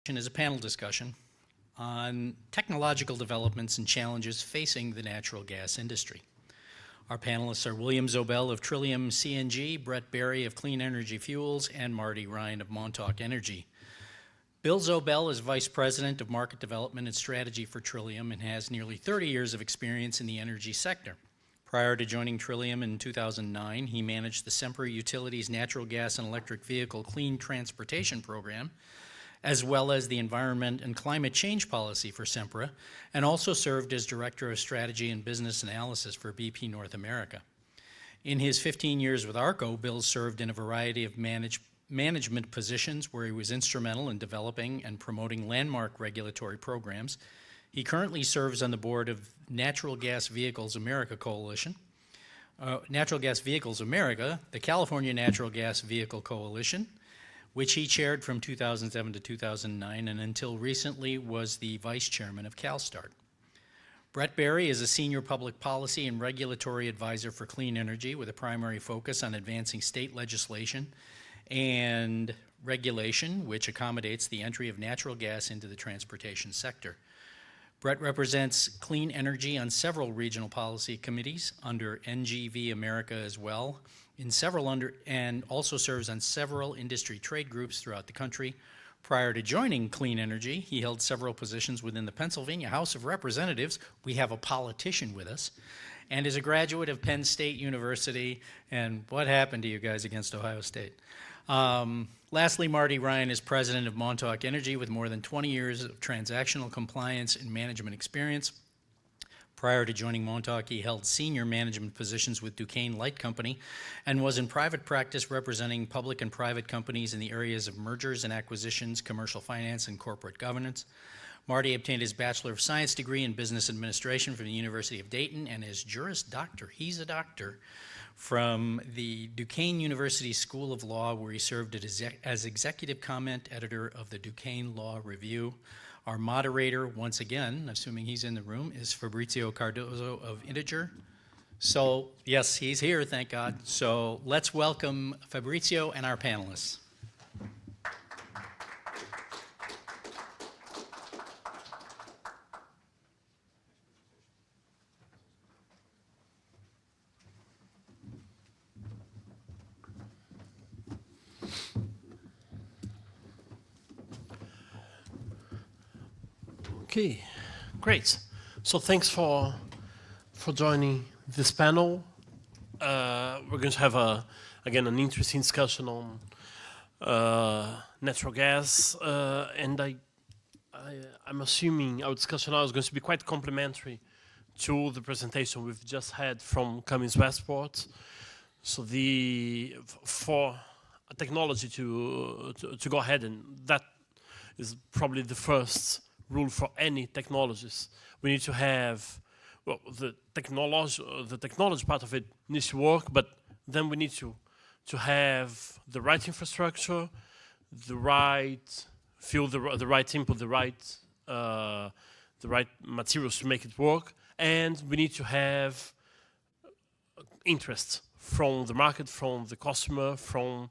Is a panel discussion on technological developments and challenges facing the natural gas industry. Our panelists are William Zobel of Trillium CNG, Brett Berry of Clean Energy Fuels, and Marty Ryan of Montauk Energy. Bill Zobel is Vice President of Market Development and Strategy for Trillium and has nearly 30 years of experience in the energy sector. Prior to joining Trillium in 2009, he managed the Sempra Utilities Natural Gas and Electric Vehicle Clean Transportation Program, as well as the Environment and Climate Change Policy for Sempra, and also served as Director of Strategy and Business Analysis for BP North America. In his 15 years with ARCO, Bill served in a variety of management positions where he was instrumental in developing and promoting landmark regulatory programs. He currently serves on the board of Natural Gas Vehicles America Coalition, Natural Gas Vehicles America, the California Natural Gas Vehicle Coalition, which he chaired from 2007 to 2009, and until recently was the vice chairman of CalSTART. Brett Berry is a senior public policy and regulatory advisor for clean energy with a primary focus on advancing state legislation and regulation which accommodates the entry of natural gas into the transportation sector. Brett represents clean energy on several regional policy committees under NGV America as well, and also serves on several industry trade groups throughout the country. Prior to joining Clean Energy, he held several positions within the Pennsylvania House of Representatives. We have a politician with us, and is a graduate of Penn State University. And what happened to you guys against Ohio State? Lastly, Marty Ryan is president of Montauk Energy with more than 20 years of transactional compliance and management experience. Prior to joining Montauk, he held senior management positions with Duquesne Light Company and was in private practice representing public and private companies in the areas of mergers and acquisitions, commercial finance, and corporate governance. Marty obtained his Bachelor of Science degree in Business Administration from the University of Dayton and his Juris Doctor, he's a doctor, from the Duquesne University School of Law, where he served as executive comment editor of the Duquesne Law Review. Our moderator, once again, assuming he's in the room, is Fabrizio Cardozo of Integer. So, yes, he's here, thank God. So let's welcome Fabrizio and our panelists. Okay, great. So thanks for joining this panel. We're going to have again an interesting discussion on natural gas, and I'm assuming our discussion now is going to be quite complementary to the presentation we've just had from Cummins Westport. So for a technology to go ahead, and that is probably the first rule for any technologies. We need to have, well, the technology part of it needs to work, but then we need to have the right infrastructure, the right fuel, the right input, the right materials to make it work, and we need to have interest from the market, from the customer, from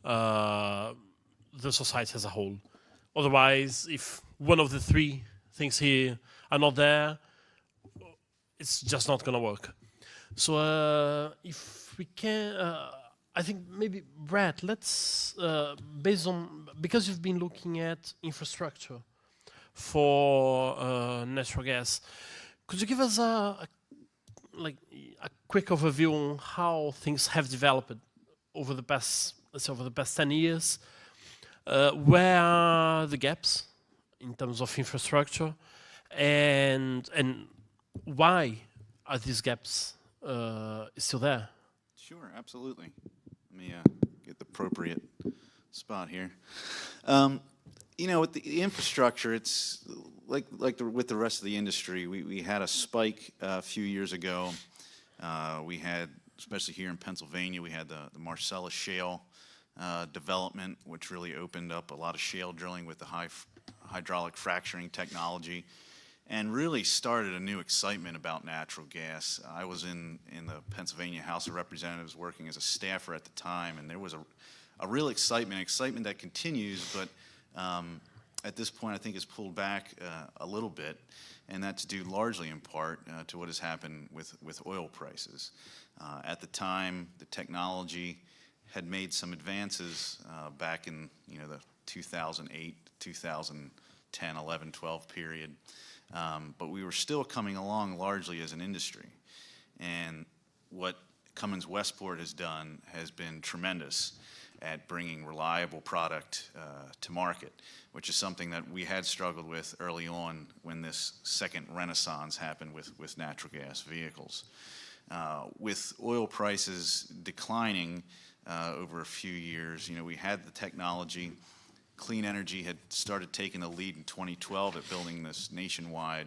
the society as a whole. Otherwise, if one of the three things here are not there, it's just not going to work. So if we can, I think maybe, Brett, let's, because you've been looking at infrastructure for natural gas, could you give us a quick overview on how things have developed over the past, let's say, over the past 10 years? Where are the gaps in terms of infrastructure, and why are these gaps still there? Sure, absolutely. Let me get the appropriate spot here. You know, with the infrastructure, it's with the rest of the industry. We had a spike a few years ago. We had, especially here in Pennsylvania, we had the Marcellus Shale development, which really opened up a lot of shale drilling with the hydraulic fracturing technology, and really started a new excitement about natural gas. I was in the Pennsylvania House of Representatives working as a staffer at the time, and there was a real excitement that continues, but at this point, I think has pulled back a little bit, and that's due largely in part to what has happened with oil prices. At the time, the technology had made some advances back in the 2008, 2010, 11, 12 period, but we were still coming along largely as an industry. And what Cummins Westport has done has been tremendous at bringing reliable product to market, which is something that we had struggled with early on when this second renaissance happened with natural gas vehicles. With oil prices declining over a few years, we had the technology. Clean energy had started taking the lead in 2012 at building this nationwide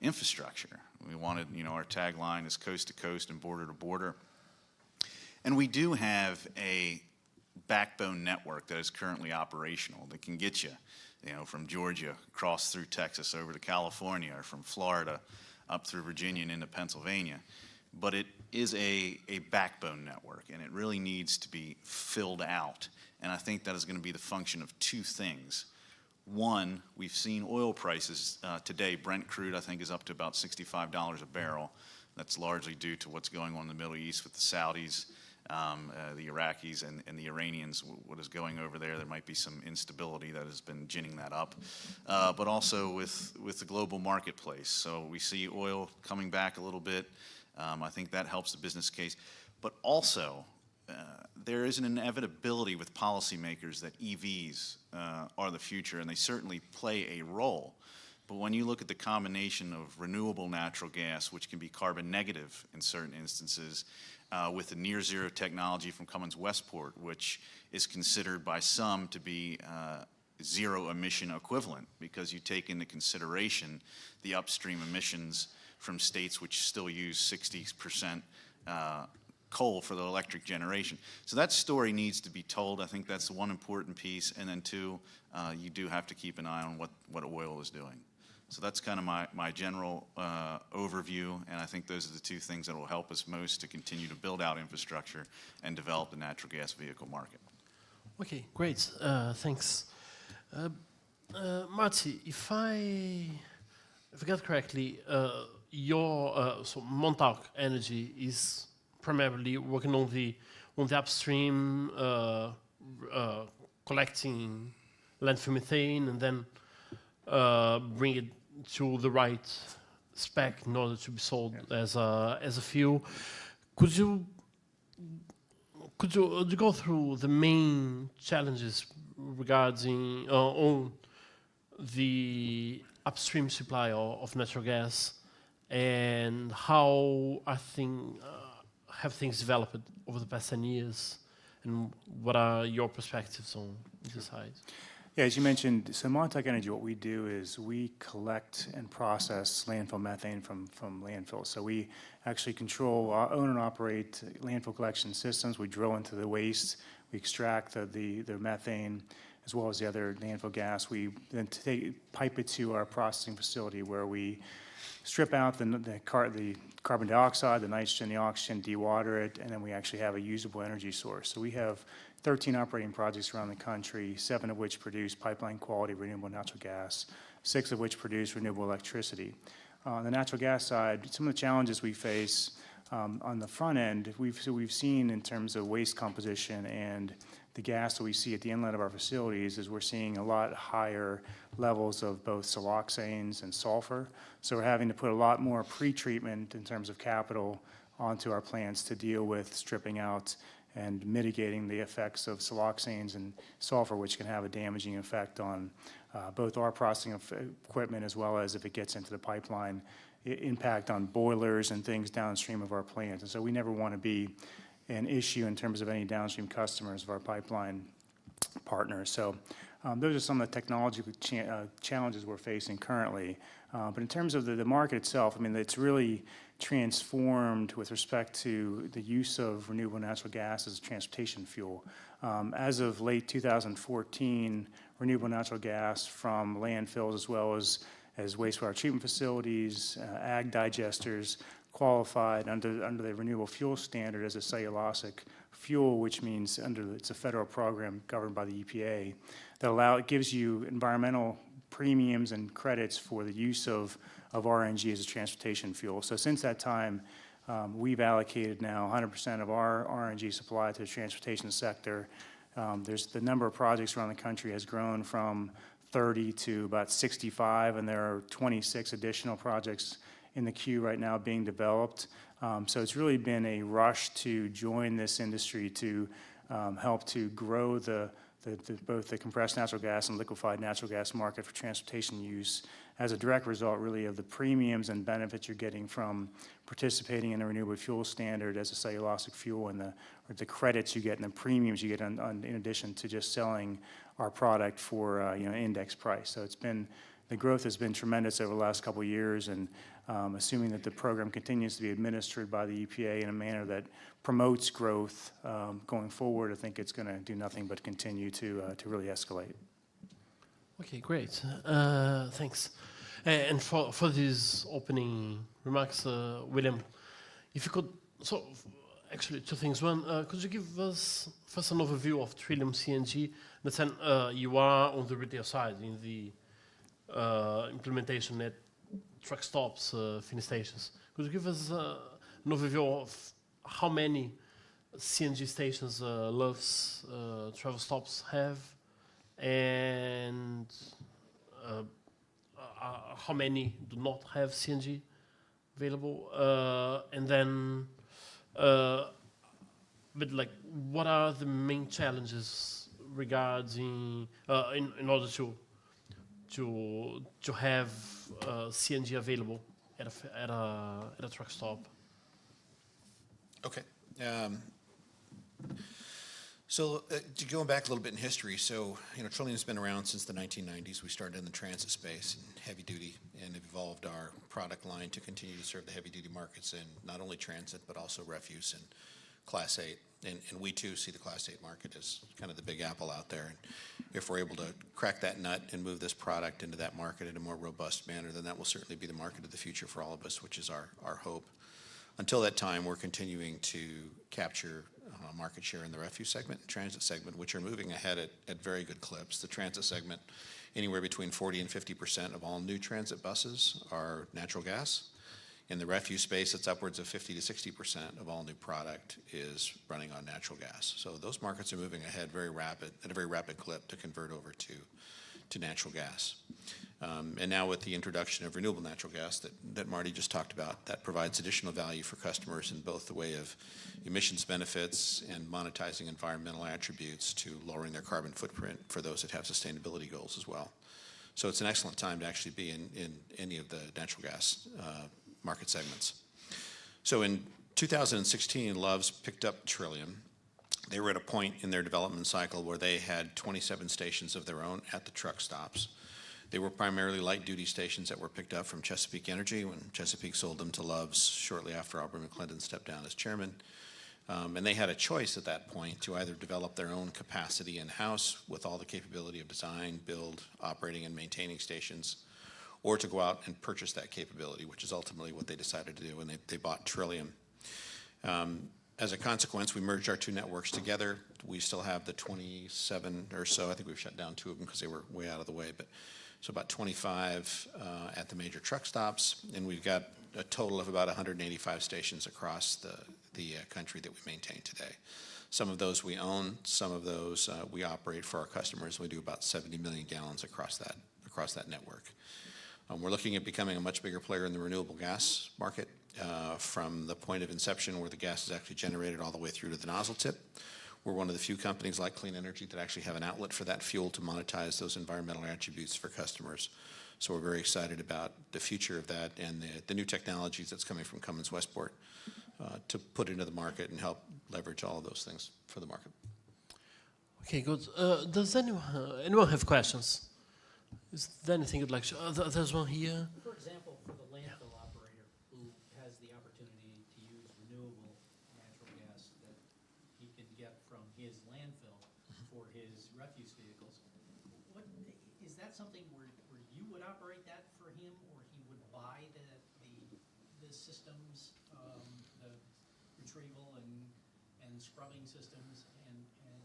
infrastructure. We wanted, our tagline is coast to coast and border to border. And we do have a backbone network that is currently operational that can get you, from Georgia across through Texas over to California, or from Florida up through Virginia and into Pennsylvania. But it is a backbone network, and it really needs to be filled out. And I think that is going to be the function of two things. One, we've seen oil prices today. Brent crude, I think, is up to about $65 a barrel. That's largely due to what's going on in the Middle East with the Saudis, the Iraqis, and the Iranians. What is going over there? There might be some instability that has been ginning that up, but also with the global marketplace. So we see oil coming back a little bit. I think that helps the business case. But also, there is an inevitability with policymakers that EVs are the future, and they certainly play a role. But when you look at the combination of renewable natural gas, which can be carbon negative in certain instances, with the near zero technology from Cummins Westport, which is considered by some to be zero emission equivalent, because you take into consideration the upstream emissions from states which still use 60% coal for the electric generation. So that story needs to be told. I think that's one important piece. And then two, you do have to keep an eye on what oil is doing. So that's kind of my general overview, and I think those are the two things that will help us most to continue to build out infrastructure and develop the natural gas vehicle market. Okay, great. Thanks. Marty, if I got correctly, so Montauk Energy is primarily working on the upstream, collecting landfill methane and then bring it to the right spec in order to be sold as a fuel. Could you go through the main challenges regarding on the upstream supply of natural gas, and how have things developed over the past 10 years, and what are your perspectives on this side? Yeah, as you mentioned, so Montauk Energy, what we do is we collect and process landfill methane from landfills. So we actually own and operate landfill collection systems. We drill into the waste, we extract the methane as well as the other landfill gas. We then pipe it to our processing facility where we strip out the carbon dioxide, the nitrogen, the oxygen, dewater it, and then we actually have a usable energy source. So we have 13 operating projects around the country, 7 of which produce pipeline quality renewable natural gas, 6 of which produce renewable electricity. On the natural gas side, some of the challenges we face on the front end, we've seen in terms of waste composition and the gas that we see at the inlet of our facilities, is we're seeing a lot higher levels of both siloxanes and sulfur. So we're having to put a lot more pre-treatment in terms of capital onto our plants to deal with stripping out and mitigating the effects of siloxanes and sulfur, which can have a damaging effect on both our processing equipment as well as, if it gets into the pipeline, impact on boilers and things downstream of our plant. And so we never want to be an issue in terms of any downstream customers of our pipeline partners. So those are some of the technological challenges we're facing currently. But in terms of the market itself, I mean, it's really transformed with respect to the use of renewable natural gas as a transportation fuel. As of late 2014, renewable natural gas from landfills as well as wastewater treatment facilities, ag digesters, qualified under the renewable fuel standard as a cellulosic fuel, which means it's a federal program governed by the EPA that gives you environmental premiums and credits for the use of RNG as a transportation fuel. So since that time, we've allocated now 100% of our RNG supply to the transportation sector. There's the number of projects around the country has grown from 30 to about 65, and there are 26 additional projects in the queue right now being developed. So it's really been a rush to join this industry to help to grow both the compressed natural gas and liquefied natural gas market for transportation use as a direct result really of the premiums and benefits you're getting from participating in the renewable fuel standard as a cellulosic fuel and the credits you get and the premiums you get in addition to just selling our product for index price. So the growth has been tremendous over the last couple of years, and assuming that the program continues to be administered by the EPA in a manner that promotes growth going forward, I think it's going to do nothing but continue to really escalate. Okay, great. Thanks. And for these opening remarks, William, if you could, actually two things. One, could you give us first an overview of Trillium CNG? Then you are on the retail side in the implementation at truck stops, filling stations. Could you give us an overview of how many CNG stations Love's travel stops have, and how many do not have CNG available? And then, but like, what are the main challenges regarding in order to have CNG available at a truck stop? Okay. So going back a little bit in history, Trillium's been around since the 1990s. We started in the transit space and heavy duty, and have evolved our product line to continue to serve the heavy duty markets in not only transit but also refuse and Class 8. And we too see the Class 8 market as kind of the big apple out there. And if we're able to crack that nut and move this product into that market in a more robust manner, then that will certainly be the market of the future for all of us, which is our hope. Until that time, we're continuing to capture market share in the refuse segment and transit segment, which are moving ahead at very good clips. The transit segment, anywhere between 40 and 50% of all new transit buses are natural gas. In the refuse space, it's upwards of 50 to 60% of all new product is running on natural gas. So those markets are moving ahead at a very rapid clip to convert over to natural gas. And now with the introduction of renewable natural gas that Marty just talked about, that provides additional value for customers in both the way of emissions benefits and monetizing environmental attributes to lowering their carbon footprint for those that have sustainability goals as well. So it's an excellent time to actually be in any of the natural gas market segments. So in 2016, Love's picked up Trillium. They were at a point in their development cycle where they had 27 stations of their own at the truck stops. They were primarily light-duty stations that were picked up from Chesapeake Energy when Chesapeake sold them to Love's shortly after Aubrey McClendon stepped down as chairman. And they had a choice at that point to either develop their own capacity in-house with all the capability of design, build, operating, and maintaining stations, or to go out and purchase that capability, which is ultimately what they decided to do, and they bought Trillium. As a consequence, we merged our two networks together. We still have the 27 or so. I think we've shut down two of them because they were way out of the way. But so about 25 at the major truck stops, and we've got a total of about 185 stations across the country that we maintain today. Some of those we own, some of those we operate for our customers. We do about 70 million gallons across that network. We're looking at becoming a much bigger player in the renewable gas market from the point of inception where the gas is actually generated all the way through to the nozzle tip. We're one of the few companies like Clean Energy that actually have an outlet for that fuel to monetize those environmental attributes for customers. So we're very excited about the future of that and the new technologies that's coming from Cummins Westport to put into the market and help leverage all of those things for the market. Okay, good. Does anyone have questions? Is there anything you'd like to? There's one here. For example, for the landfill operator who has the opportunity to use renewable natural gas that he can get from his landfill for his refuse vehicles, is that something where you would operate that for him, or he would buy the systems, the retrieval and scrubbing systems and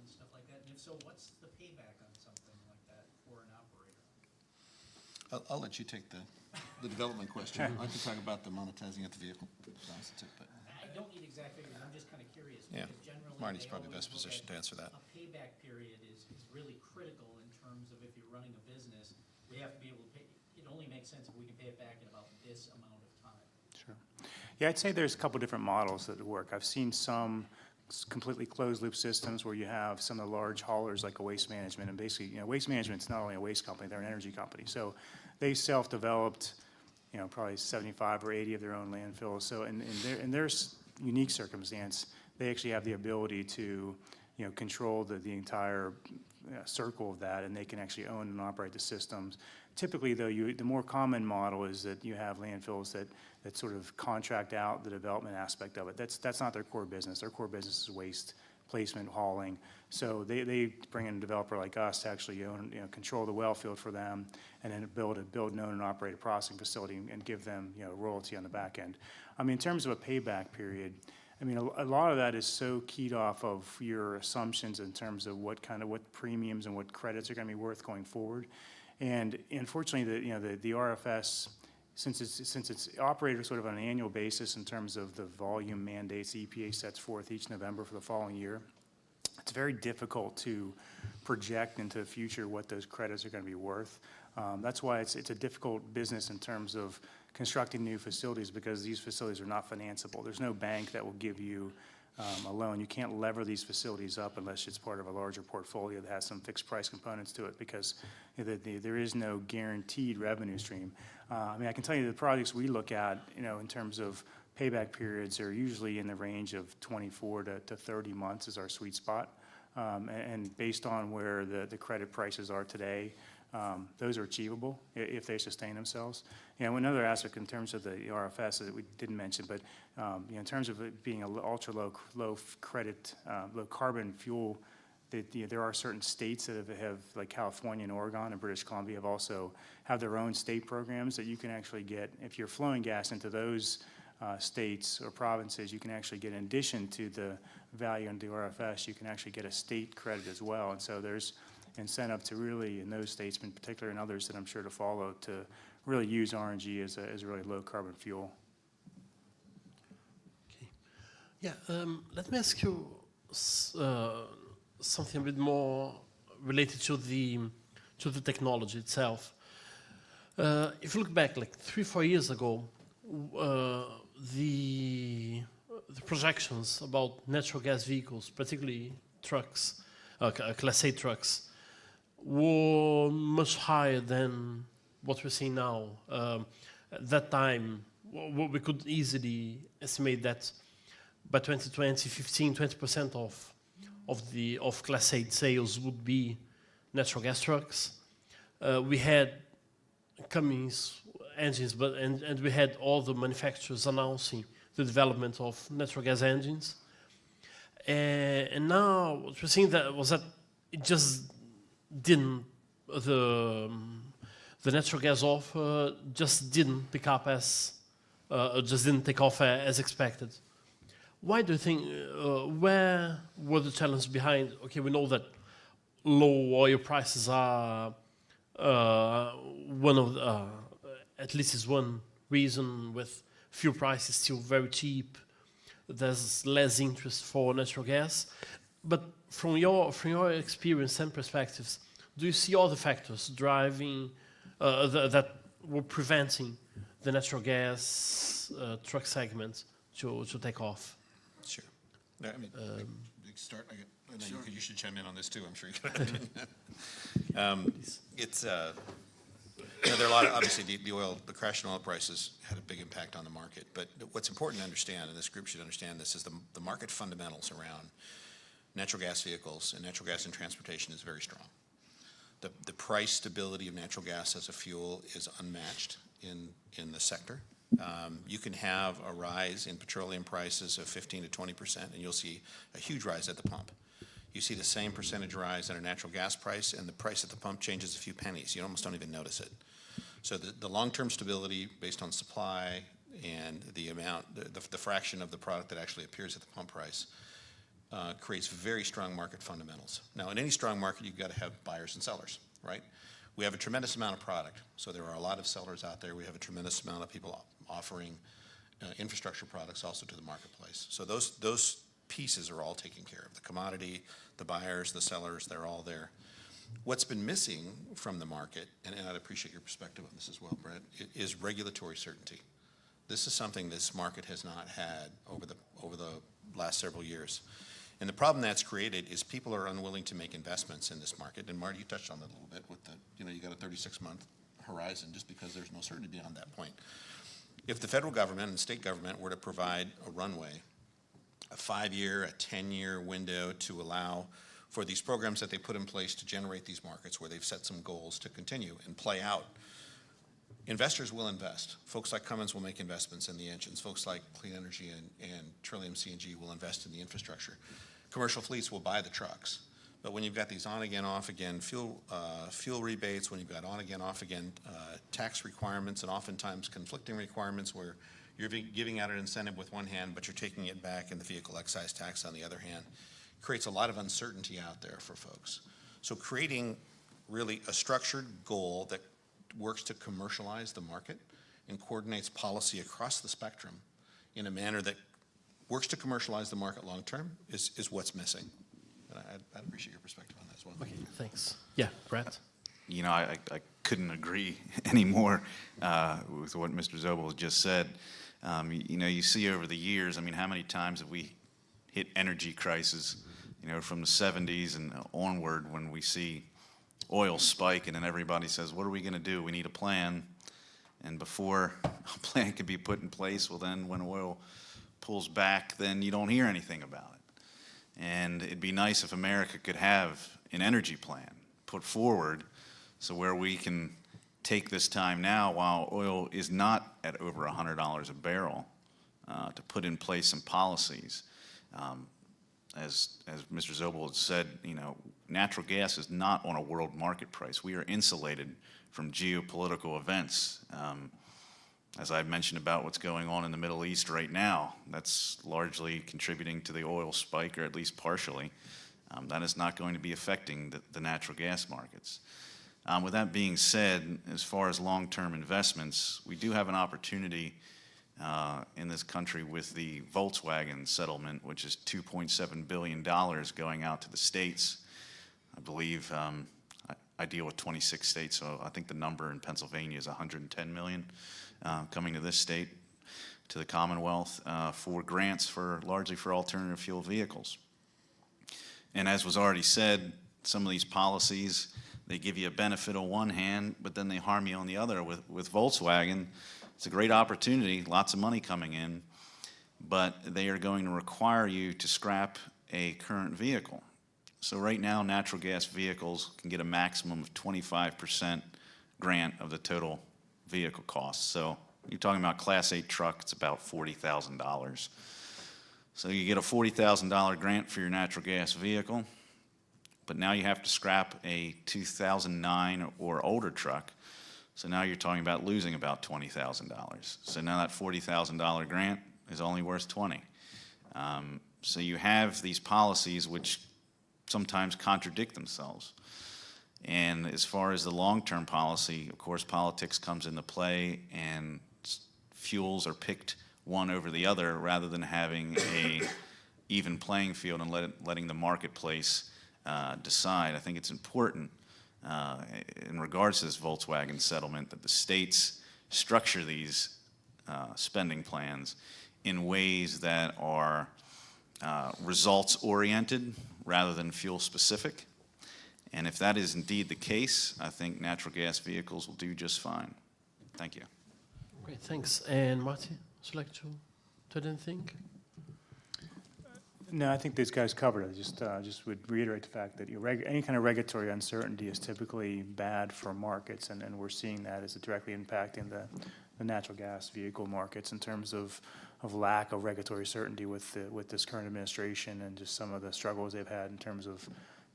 stuff like that? And if so, what's the payback on something like that for an operator? I'll let you take the development question. I can talk about the monetizing of the vehicle. But I don't need exact figures, I'm just kind of curious. Yeah. Because generally Marty's they probably always best look positioned at to answer that. A payback period is really critical in terms of if you're running a business, we have to be able to pay, it only makes sense if we can pay it back in about this amount of time. Sure. Yeah, I'd say there's a couple different models that work. I've seen some completely closed-loop systems where you have some of the large haulers like a Waste Management, and basically, Waste Management's not only a waste company, they're an energy company. So they self-developed, probably 75 or 80 of their own landfills. So in their unique circumstance, they actually have the ability to, control the entire circle of that, and they can actually own and operate the systems. Typically, though, the more common model is that you have landfills that sort of contract out the development aspect of it. That's not their core business. Their core business is waste placement, hauling. So they bring in a developer like us to actually own, control the well field for them, and then build and own and operate a processing facility and give them, royalty on the back end. I mean, in terms of a payback period, I mean, a lot of that is so keyed off of your assumptions in terms of what premiums and what credits are going to be worth going forward. And unfortunately, the RFS, since it's operated sort of on an annual basis in terms of the volume mandates the EPA sets forth each November for the following year, it's very difficult to project into the future what those credits are going to be worth. That's why it's a difficult business in terms of constructing new facilities, because these facilities are not financeable. There's no bank that will give you a loan. You can't lever these facilities up unless it's part of a larger portfolio that has some fixed price components to it, because there is no guaranteed revenue stream. I mean, I can tell you the projects we look at, in terms of payback periods are usually in the range of 24 to 30 months is our sweet spot. And based on where the credit prices are today, those are achievable if they sustain themselves. Another aspect in terms of the RFS that we didn't mention, but in terms of it being an ultra low credit, low carbon fuel, there are certain states that have, like California and Oregon and British Columbia, have their own state programs that you can actually get. If you're flowing gas into those states or provinces, you can actually get, in addition to the value in the RFS, you can actually get a state credit as well. And so there's incentive to really, in those states in particular, and others that I'm sure to follow, to really use RNG as a really low carbon fuel. Okay. Yeah, let me ask you something a bit more related to the technology itself. If you look back like 3-4 years ago, the projections about natural gas vehicles, particularly trucks, Class A trucks, were much higher than what we're seeing now. At that time, we could easily estimate that by 2020, 15-20% of Class 8 sales would be natural gas trucks. We had Cummins engines, and we had all the manufacturers announcing the development of natural gas engines. And now what we're seeing was that it just didn't, the natural gas offer just didn't pick up just didn't take off as expected. Why do you think, where were the challenges behind? Okay, we know that low oil prices are one of the, at least is one reason, with fuel prices still very cheap. There's less interest for natural gas. But from your experience and perspectives, do you see other factors driving that were preventing the natural gas truck segment to take off? Sure. No, I mean, start. I know you should chime in on this too. I'm sure you can. It's there are a lot of, obviously the crash in oil prices had a big impact on the market. But what's important to understand, and this group should understand this, is the market fundamentals around natural gas vehicles and natural gas in transportation is very strong. The price stability of natural gas as a fuel is unmatched in the sector. You can have a rise in petroleum prices of 15 to 20%, and you'll see a huge rise at the pump. You see the same percentage rise in a natural gas price, and the price at the pump changes a few pennies. You almost don't even notice it. So the long-term stability based on supply and the amount, the fraction of the product that actually appears at the pump price creates very strong market fundamentals. Now, in any strong market, you've got to have buyers and sellers, right? We have a tremendous amount of product, so there are a lot of sellers out there. We have a tremendous amount of people offering infrastructure products also to the marketplace. So those pieces are all taken care of. The commodity, the buyers, the sellers, they're all there. What's been missing from the market, and I'd appreciate your perspective on this as well, Brett, is regulatory certainty. This is something this market has not had over the last several years. And the problem that's created is people are unwilling to make investments in this market. And Marty, you touched on that a little bit with the, you got a 36-month horizon just because there's no certainty beyond that point. If the federal government and state government were to provide a runway, a 5-year, a 10-year window to allow for these programs that they put in place to generate these markets where they've set some goals to continue and play out, investors will invest. Folks like Cummins will make investments in the engines. Folks like Clean Energy and Trillium CNG will invest in the infrastructure. Commercial fleets will buy the trucks. But when you've got these on-again, off-again fuel rebates, when you've got on-again, off-again tax requirements, and oftentimes conflicting requirements where you're giving out an incentive with one hand, but you're taking it back in the vehicle excise tax on the other hand, creates a lot of uncertainty out there for folks. So creating really a structured goal that works to commercialize the market and coordinates policy across the spectrum in a manner that works to commercialize the market long term is what's missing. And I'd appreciate your perspective on that as well. Okay, thanks. Yeah, Brett. I couldn't agree anymore with what Mr. Zobel just said. You see over the years, how many times have we hit energy crisis, from the 70s and onward when we see oil spike and then everybody says, what are we going to do? We need a plan. And before a plan can be put in place, well then when oil pulls back, then you don't hear anything about it. And it'd be nice if America could have an energy plan put forward so where we can take this time now while oil is not at over $100 a barrel to put in place some policies. As Mr. Zobel had said, natural gas is not on a world market price. We are insulated from geopolitical events. As I mentioned about what's going on in the Middle East right now, that's largely contributing to the oil spike, or at least partially. That is not going to be affecting the natural gas markets. With that being said, as far as long-term investments, we do have an opportunity in this country with the Volkswagen settlement, which is $2.7 billion going out to the states. I believe I deal with 26 states, so I think the number in Pennsylvania is 110 million coming to this state, to the Commonwealth, for grants largely for alternative fuel vehicles. And as was already said, some of these policies, they give you a benefit on one hand, but then they harm you on the other. With Volkswagen, it's a great opportunity, lots of money coming in, but they are going to require you to scrap a current vehicle. So right now, natural gas vehicles can get a maximum of 25% grant of the total vehicle cost. So you're talking about Class 8 truck, it's about $40,000. So you get a $40,000 grant for your natural gas vehicle, but now you have to scrap a 2009 or older truck. So now you're talking about losing about $20,000. So now that $40,000 grant is only worth $20,000. So you have these policies which sometimes contradict themselves. And as far as the long-term policy, of course, politics comes into play, and fuels are picked one over the other rather than having a even playing field and letting the marketplace decide. I think it's important in regards to this Volkswagen settlement that the states structure these spending plans in ways that are results-oriented rather than fuel-specific. And if that is indeed the case, I think natural gas vehicles will do just fine. Thank you. Great, thanks. And Marty, would you like to add anything? No, I think these guys covered it. Just would reiterate the fact that any kind of regulatory uncertainty is typically bad for markets, and we're seeing that as directly impacting the natural gas vehicle markets in terms of lack of regulatory certainty with this current administration and just some of the struggles they've had in terms of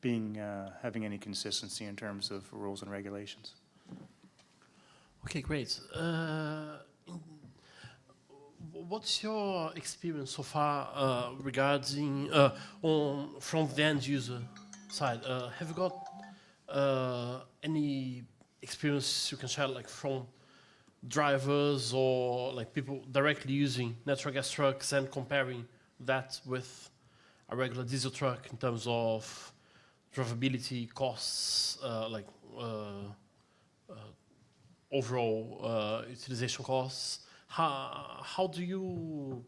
having any consistency in terms of rules and regulations. Okay, great. What's your experience so far regarding from the end user side? Have you got any experience you can share, like from drivers or like people directly using natural gas trucks and comparing that with a regular diesel truck in terms of drivability, costs, overall utilization costs. How do you?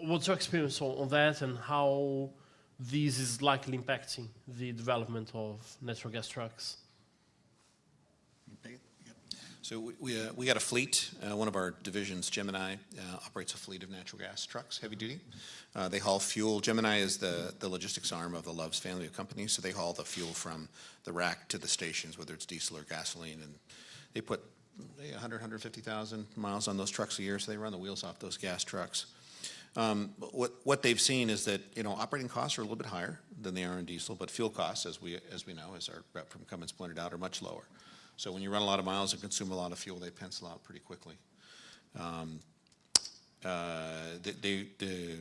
What's your experience on that, and how this is likely impacting the development of natural gas trucks? So we got a fleet. One of our divisions, Gemini, operates a fleet of natural gas trucks, heavy duty. They haul fuel. Gemini is the logistics arm of the Loves family of companies, so they haul the fuel from the rack to the stations, whether it's diesel or gasoline, and they put 100, 150,000 miles on those trucks a year, so they run the wheels off those gas trucks. What they've seen is that operating costs are a little bit higher than they are in diesel, but fuel costs, as we know, as our rep from Cummins pointed out, are much lower. So when you run a lot of miles and consume a lot of fuel, they pencil out pretty quickly. The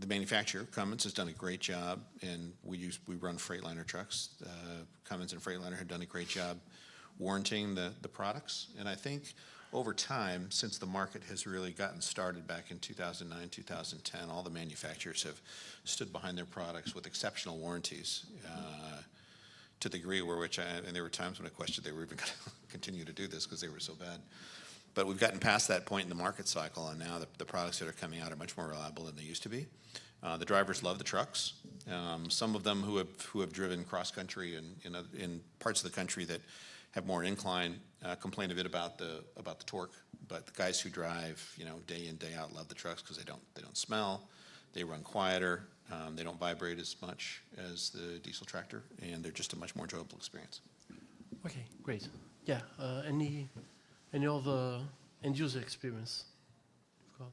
manufacturer, Cummins, has done a great job, and we run Freightliner trucks. Cummins and Freightliner have done a great job warranting the products. And I think over time, since the market has really gotten started back in 2009, 2010, all the manufacturers have stood behind their products with exceptional warranties. To the degree and there were times when I questioned they were even going to continue to do this because they were so bad. But we've gotten past that point in the market cycle, and now the products that are coming out are much more reliable than they used to be. The drivers love the trucks. Some of them who have driven cross country in parts of the country that have more incline complain a bit about the torque. But the guys who drive day in, day out love the trucks because they don't smell, they run quieter. They don't vibrate as much as the diesel tractor, and they're just a much more enjoyable experience. Okay, great. Yeah, any other end user experience you've got?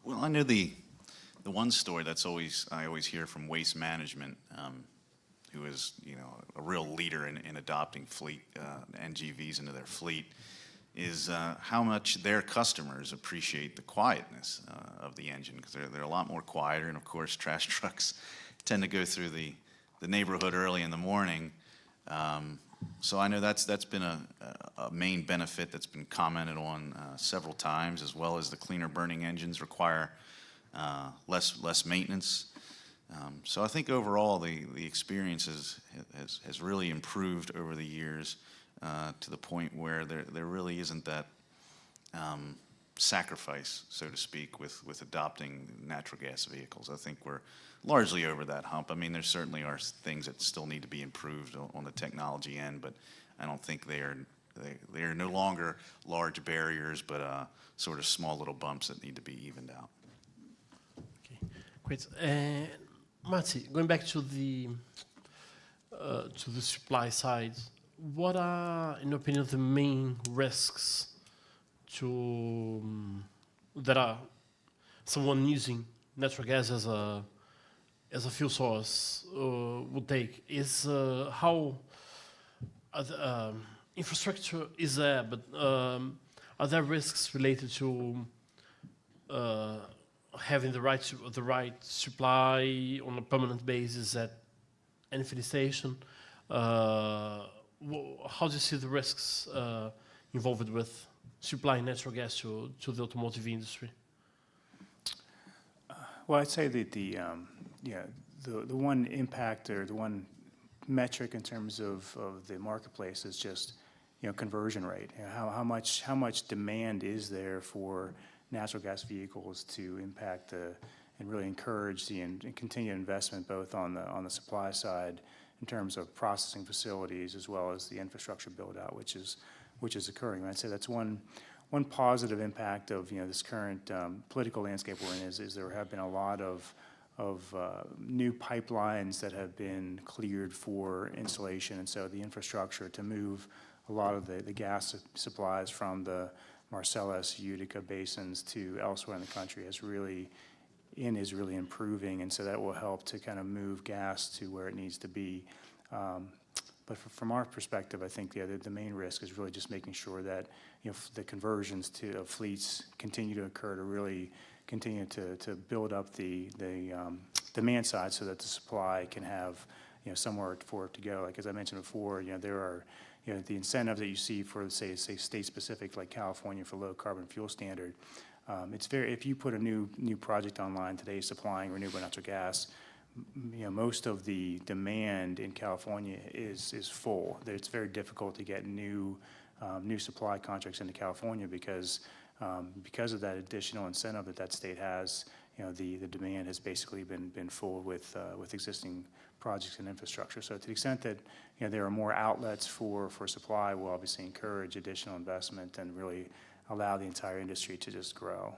Well, I know the one story I always hear from Waste Management, who is a real leader in adopting fleet NGVs into their fleet, is how much their customers appreciate the quietness of the engine, because they're a lot more quieter, and of course trash trucks tend to go through the neighborhood early in the morning. So I know that's been a main benefit that's been commented on several times, as well as the cleaner burning engines require less maintenance. So I think overall the experience has really improved over the years. To the point where there really isn't that sacrifice, so to speak, with adopting natural gas vehicles. I think we're largely over that hump. I mean, there certainly are things that still need to be improved on the technology end, but I don't think they are no longer large barriers, but sort of small little bumps that need to be evened out. Okay, great. Matti, going back to the supply side, what are, in your opinion, the main risks that are someone using natural gas as a fuel source would take? Is how infrastructure is there, but are there risks related to having the right supply on a permanent basis at any filling station? How do you see the risks involved with supplying natural gas to the automotive industry? Well, I'd say that the one impact or the one metric in terms of the marketplace is just conversion rate. How much demand is there for natural gas vehicles to impact and really encourage and continue investment both on the supply side in terms of processing facilities as well as the infrastructure build out, which is occurring. I'd say that's one positive impact of this current political landscape we're in is there have been a lot of new pipelines that have been cleared for installation, and so the infrastructure to move a lot of the gas supplies from the Marcellus, Utica basins to elsewhere in the country is really improving, and so that will help to kind of move gas to where it needs to be. But from our perspective, I think the main risk is really just making sure that the conversions of fleets continue to occur to really continue to build up the demand side so that the supply can have somewhere for it to go. Like as I mentioned before, there are the incentive that you see for, say state-specific, like California for low carbon fuel standard, if you put a new project online today supplying renewable natural gas, most of the demand in California is full. It's very difficult to get new supply contracts into California because of that additional incentive that state has. The demand has basically been full with existing projects and infrastructure. So to the extent that there are more outlets for supply, we'll obviously encourage additional investment and really allow the entire industry to just grow.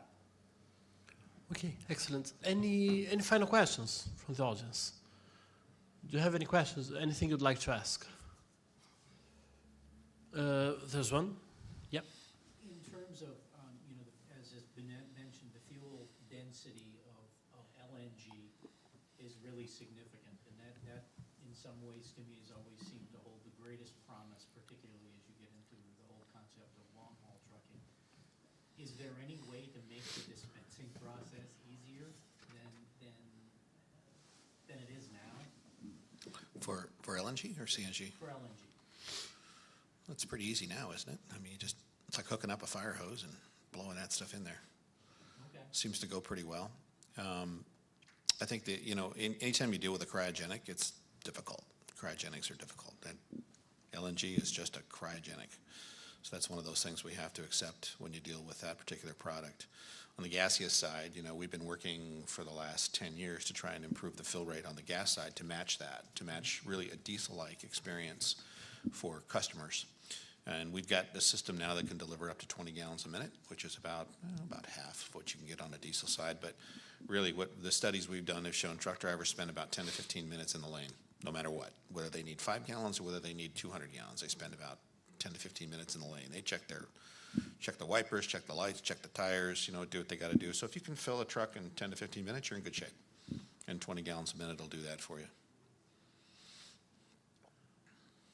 Okay, excellent. Any final questions from the audience? Do you have any questions? Anything you'd like to ask? There's one. Yep. In terms of, as has been mentioned, the fuel density of LNG is really significant, and that in some ways to me has always seemed to hold the greatest promise, particularly as you get into the whole concept of long-haul trucking. Is there any way to make the dispensing process easier than it is now For LNG or CNG? for LNG? It's pretty easy now, isn't it? I mean, it's like hooking up a fire hose and blowing that stuff in there. Okay. Seems to go pretty well. I think that, anytime you deal with a cryogenic, it's difficult. Cryogenics are difficult. And LNG is just a cryogenic. So that's one of those things we have to accept when you deal with that particular product. On the gaseous side, we've been working for the last 10 years to try and improve the fill rate on the gas side to match that, to match really a diesel-like experience for customers. And we've got a system now that can deliver up to 20 gallons a minute, which is about half of what you can get on the diesel side. But really, what the studies we've done have shown truck drivers spend about 10 to 15 minutes in the lane, no matter what. Whether they need 5 gallons or whether they need 200 gallons, they spend about 10 to 15 minutes in the lane. They check the wipers, check the lights, check the tires, do what they got to do. So if you can fill a truck in 10 to 15 minutes, you're in good shape. And 20 gallons a minute will do that for you.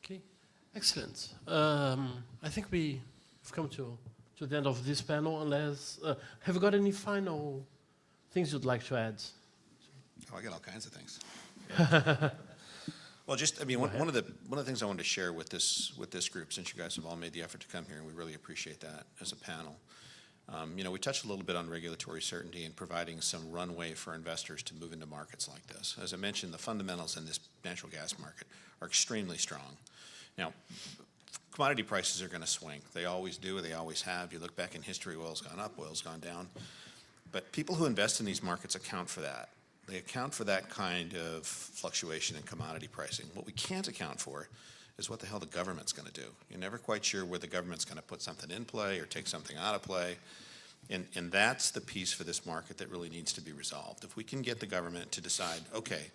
Okay, excellent. I think we've come to the end of this panel. Unless have you got any final things you'd like to add? Oh, I got all kinds of things. Well, one of the things I wanted to share with this group, since you guys have all made the effort to come here, and we really appreciate that as a panel. We touched a little bit on regulatory certainty and providing some runway for investors to move into markets like this. As I mentioned, the fundamentals in this natural gas market are extremely strong. Now, commodity prices are going to swing. They always do. They always have. You look back in history, oil's gone up, oil's gone down. But people who invest in these markets account for that. They account for that kind of fluctuation in commodity pricing. What we can't account for is what the hell the government's going to do. You're never quite sure where the government's going to put something in play or take something out of play. And that's the piece for this market that really needs to be resolved. If we can get the government to decide, okay,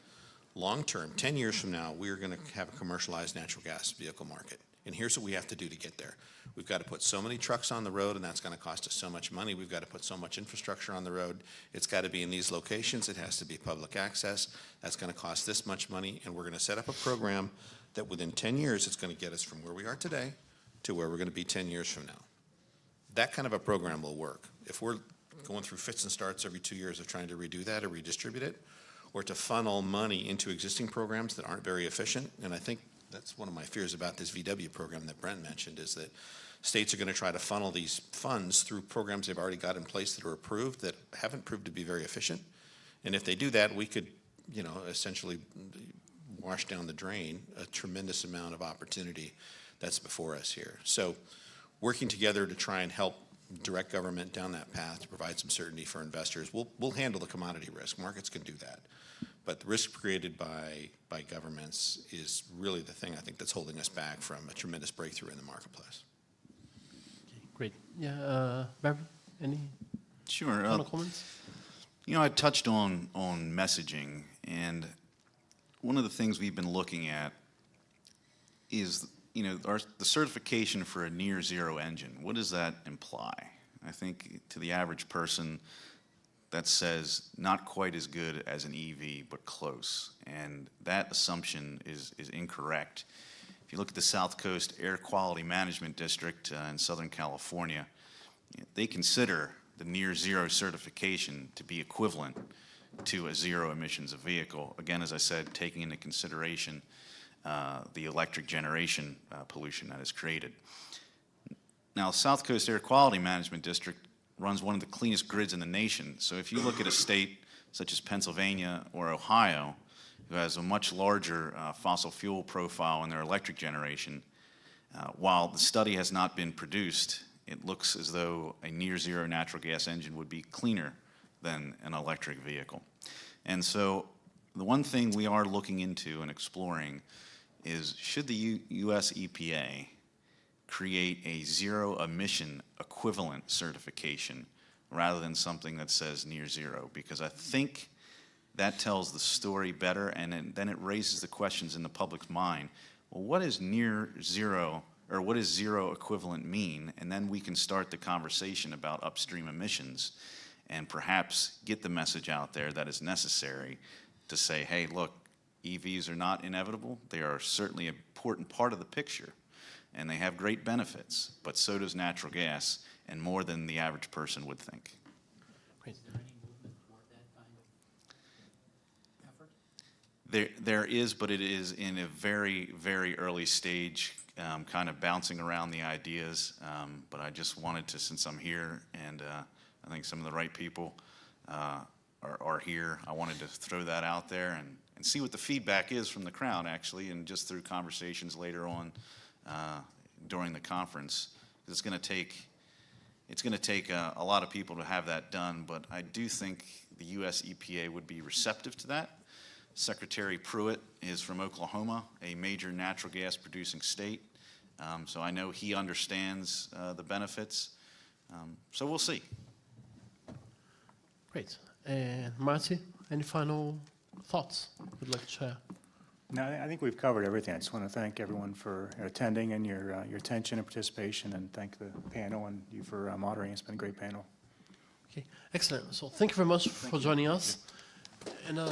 long term, 10 years from now, we're going to have a commercialized natural gas vehicle market. And here's what we have to do to get there. We've got to put so many trucks on the road, and that's going to cost us so much money. We've got to put so much infrastructure on the road. It's got to be in these locations. It has to be public access. That's going to cost this much money. And we're going to set up a program that within 10 years, it's going to get us from where we are today to where we're going to be 10 years from now. That kind of a program will work. If we're going through fits and starts every 2 years of trying to redo that or redistribute it, or to funnel money into existing programs that aren't very efficient, and I think that's one of my fears about this VW program that Brent mentioned, is that states are going to try to funnel these funds through programs they've already got in place that are approved that haven't proved to be very efficient. And if they do that, we could, essentially wash down the drain a tremendous amount of opportunity that's before us here. So working together to try and help direct government down that path to provide some certainty for investors. We'll handle the commodity risk. Markets can do that. But the risk created by governments is really the thing I think that's holding us back from a tremendous breakthrough in the marketplace. Okay, great. Yeah, Barry, any Sure. final comments? I touched on messaging, and one of the things we've been looking at is the certification for a near zero engine. What does that imply? I think to the average person, that says not quite as good as an EV, but close. And that assumption is incorrect. If you look at the South Coast Air Quality Management District in Southern California, they consider the near zero certification to be equivalent to a zero emissions vehicle. Again, as I said, taking into consideration the electric generation pollution that is created. Now, South Coast Air Quality Management District runs one of the cleanest grids in the nation. So if you look at a state such as Pennsylvania or Ohio, who has a much larger fossil fuel profile in their electric generation, while the study has not been produced, it looks as though a near-zero natural gas engine would be cleaner than an electric vehicle. And so the one thing we are looking into and exploring is, should the U.S. EPA create a zero-emission equivalent certification rather than something that says near zero? Because I think that tells the story better, and then it raises the questions in the public's mind. Well, what is near zero, or what does zero equivalent mean? And then we can start the conversation about upstream emissions and perhaps get the message out there that is necessary to say, hey, look, EVs are not inevitable. They are certainly an important part of the picture, and they have great benefits, but so does natural gas, and more than the average person would think. Great. There is, but it is in a very, very early stage, kind of bouncing around the ideas. But I just wanted to, since I'm here, and I think some of the right people are here, I wanted to throw that out there and see what the feedback is from the crowd, actually, and just through conversations later on during the conference. It's going to take a lot of people to have that done, but I do think the U.S. EPA would be receptive to that. Secretary Pruitt is from Oklahoma, a major natural gas producing state. So I know he understands the benefits. So we'll see. Great. And Marty, any final thoughts you'd like to share? No, I think we've covered everything. I just want to thank everyone for attending and your attention and participation, and thank the panel and you for moderating. It's been a great panel. Okay, excellent. So thank you very much for joining us. And